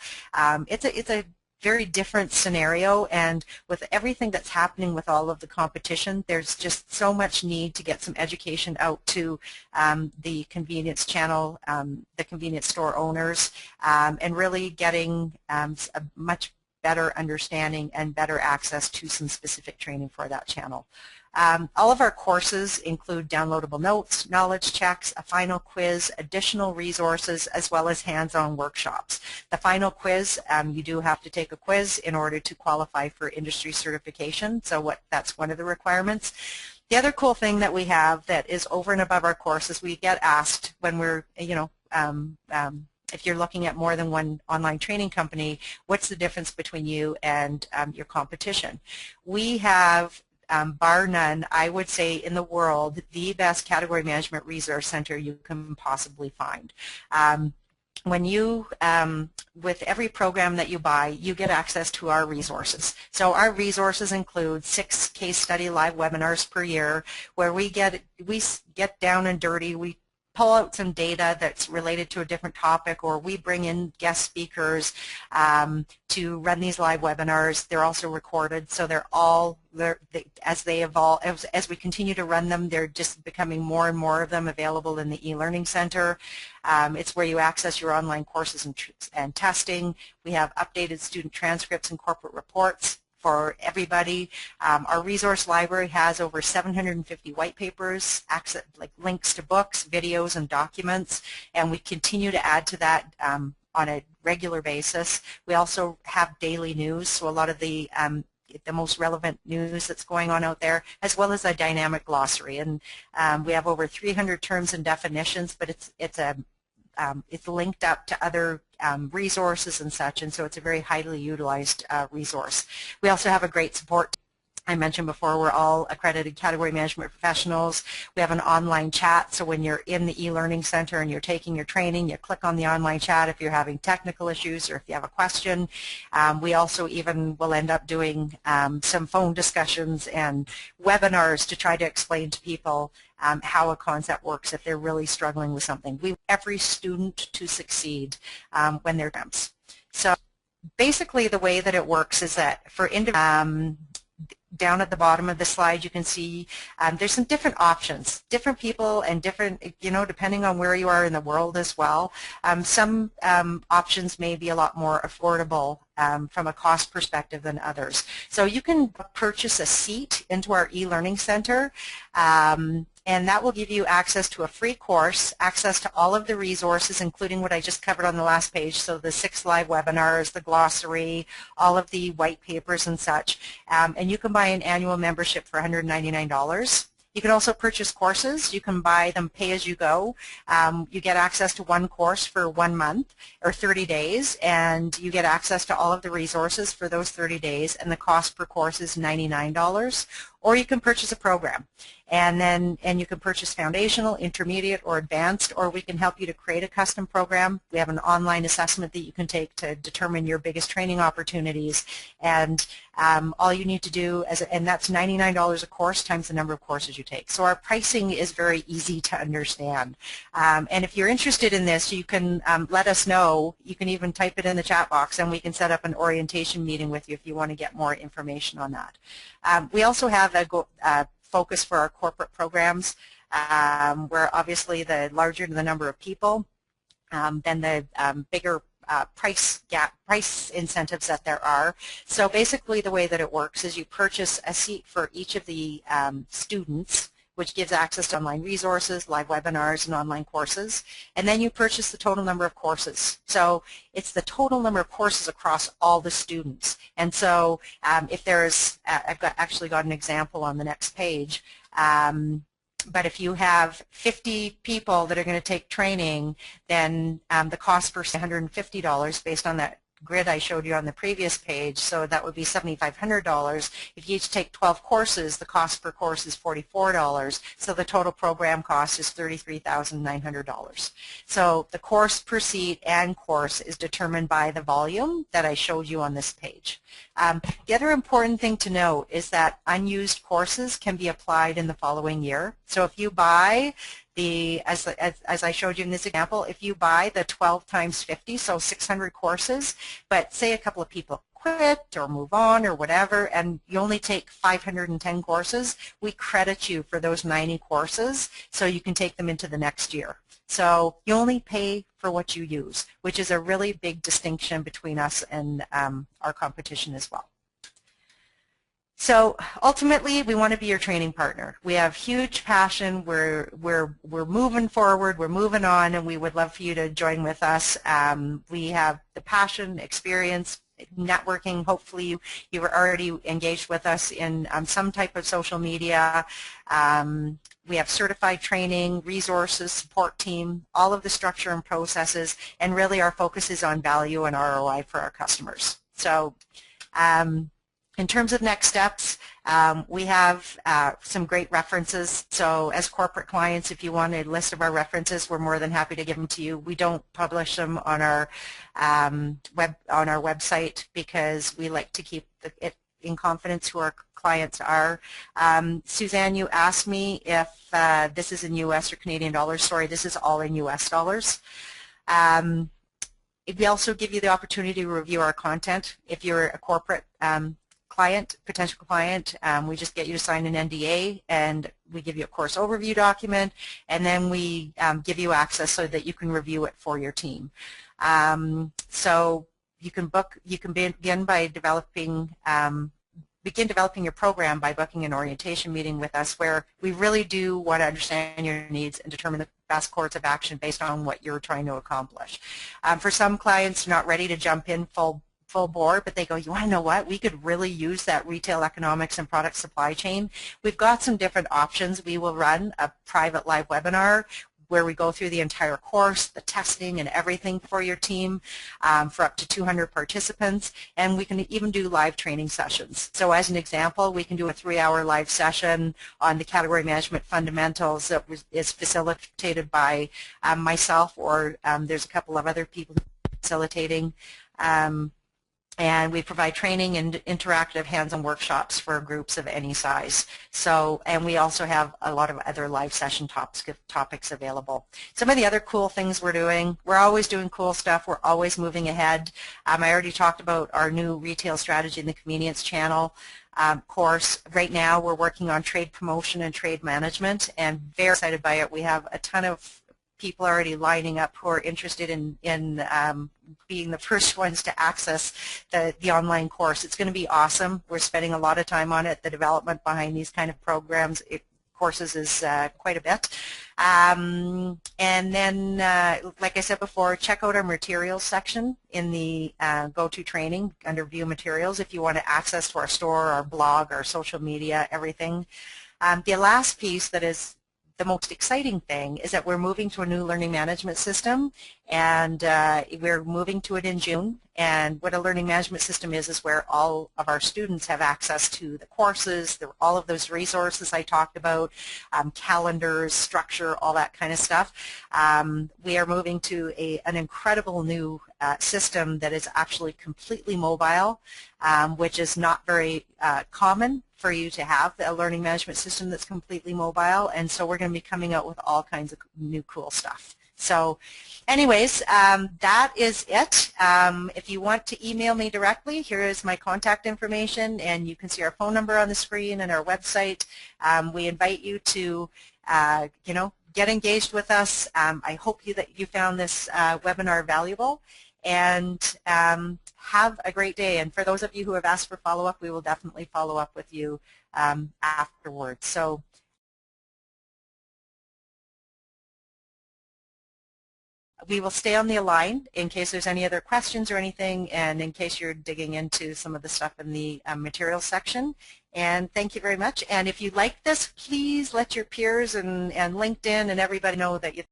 Speaker 1: It's a very different scenario, and with everything that's happening with all of the competition, there's just so much need to get some education out to the convenience channel, the convenience store owners, and really getting a much better understanding and better access to some specific training for that channel. All of our courses include downloadable notes, knowledge checks, a final quiz, additional resources, as well as hands-on workshops. The final quiz, you do have to take a quiz in order to qualify for industry certification, so that's one of the requirements. The other cool thing that we have that is over and above our courses, we get asked when we're, if you're looking at more than one online training company, what's the difference between you and your competition? We have, bar none, I would say in the world, the best category management resource center you can possibly find. When you, with every program that you buy, you get access to our resources. So our resources include 6 case study live webinars per year, where we get down and dirty. We pull out some data that's related to a different topic, or we bring in guest speakers to run these live webinars. They're also recorded, so as they evolve, as we continue to run them, they're just becoming more and more of them available in the e-learning center. It's where you access your online courses and testing. We have updated student transcripts and corporate reports for everybody. Our resource library has over 750 white papers, like links to books, videos, and documents, and we continue to add to that on a regular basis. We also have daily news, so a lot of the most relevant news that's going on out there, as well as a dynamic glossary. And we have over 300 terms and definitions, but it's linked up to other resources and such, and so it's a very highly utilized resource. We also have a great support. I mentioned before, we're all accredited category management professionals. We have an online chat, so when you're in the e-learning center and you're taking your training, you click on the online chat if you're having technical issues or if you have a question. We also even will end up doing some phone discussions and webinars to try to explain to people how a concept works if they're really struggling with something. We want every student to succeed when they're programs. So basically the way that it works is that for down at the bottom of the slide, you can see there's some different options. Different people and different, depending on where you are in the world as well. Some options may be a lot more affordable from a cost perspective than others. So you can purchase a seat into our e-learning center, and that will give you access to a free course, access to all of the resources, including what I just covered on the last page, so the 6 live webinars, the glossary, all of the white papers and such. And you can buy an annual membership for $199. You can also purchase courses. You can buy them pay-as-you-go. You get access to one course for 1 month or 30 days, and you get access to all of the resources for those 30 days, and the cost per course is $99. Or you can purchase a program, and you can purchase foundational, intermediate, or advanced, or we can help you to create a custom program. We have an online assessment that you can take to determine your biggest training opportunities, and all you need to do, and that's $99 a course times the number of courses you take. So our pricing is very easy to understand. And if you're interested in this, you can let us know. You can even type it in the chat box, and we can set up an orientation meeting with you if you want to get more information on that. We also have a focus for our corporate programs, where obviously the larger the number of people, than the bigger price incentives that there are. So basically the way that it works is you purchase a seat for each of the students, which gives access to online resources, live webinars, and online courses. And then you purchase the total number of courses. So it's the total number of courses across all the students. And so if there's, I've actually got an example on the next page. But if you have 50 people that are going to take training, then the cost per $150 based on that grid I showed you on the previous page, so that would be $7,500. If you each take 12 courses, the cost per course is $44, so the total program cost is $33,900. So the course per seat and course is determined by the volume that I showed you on this page. The other important thing to note is that unused courses can be applied in the following year. So if you buy as I showed you in this example, if you buy the 12 times 50, so 600 courses, but say a couple of people quit or move on or whatever, and you only take 510 courses, we credit you for those 90 courses so you can take them into the next year. So you only pay for what you use, which is a really big distinction between us and our competition as well. So ultimately, we want to be your training partner. We have huge passion. We're moving forward. We're moving on, and we would love for you to join with us. We have the passion, experience, networking. Hopefully, you were already engaged with us in some type of social media. We have certified training, resources, support team, all of the structure and processes, and really our focus is on value and ROI for our customers. So. In terms of next steps, we have some great references. So as corporate clients, if you want a list of our references, we're more than happy to give them to you. We don't publish them on our website because we like to keep it in confidence who our clients are. Suzanne, you asked me if this is in US or Canadian dollars. Sorry, this is all in US dollars. We also give you the opportunity to review our content. If you're a corporate potential client, we just get you to sign an NDA, and we give you a course overview document, and then we give you access so that you can review it for your team. So you can begin developing your program by booking an orientation meeting with us, where we really do want to understand your needs and determine the best course of action based on what you're trying to accomplish. For some clients, not ready to jump in full bore, but they go, you want to know what? We could really use that retail economics and product supply chain. We've got some different options. We will run a private live webinar where we go through the entire course, the testing and everything for your team for up to 200 participants, and we can even do live training sessions. So as an example, we can do a 3-hour live session on the category management fundamentals that is facilitated by myself, or there's a couple of other people facilitating. And we provide training and interactive hands-on workshops for groups of any size. So, and we also have a lot of other live session topics available. Some of the other cool things we're doing, we're always doing cool stuff. We're always moving ahead. I already talked about our new retail strategy in the convenience channel course. Right now we're working on trade promotion and trade management, and very excited by it. We have a ton of people already lining up who are interested in being the first ones to access the online course. It's going to be awesome. We're spending a lot of time on it. The development behind these kind of programs, courses is quite a bit. And then, like I said before, check out our materials section in the go-to training under view materials if you want to access to our store, our blog, our social media, everything. The last piece that is the most exciting thing is that we're moving to a new learning management system, and we're moving to it in June. And what a learning management system is where all of our students have access to the courses, all of those resources I talked about, calendars, structure, all that kind of stuff. We are moving to an incredible new system that is actually completely mobile, which is not very common for you to have a learning management system that's completely mobile, and so we're going to be coming out with all kinds of new cool stuff. So anyways, that is it. If you want to email me directly, here is my contact information, and you can see our phone number on the screen and our website. We invite you to you know, get engaged with us. I hope that you found this webinar valuable, and have a great day. And for those of you who have asked for follow-up, we will definitely follow up with you afterwards. So we will stay on the line in case there's any other questions or anything, and in case you're digging into some of the stuff in the materials section. And thank you very much. And if you like this, please let your peers and LinkedIn and everybody know that you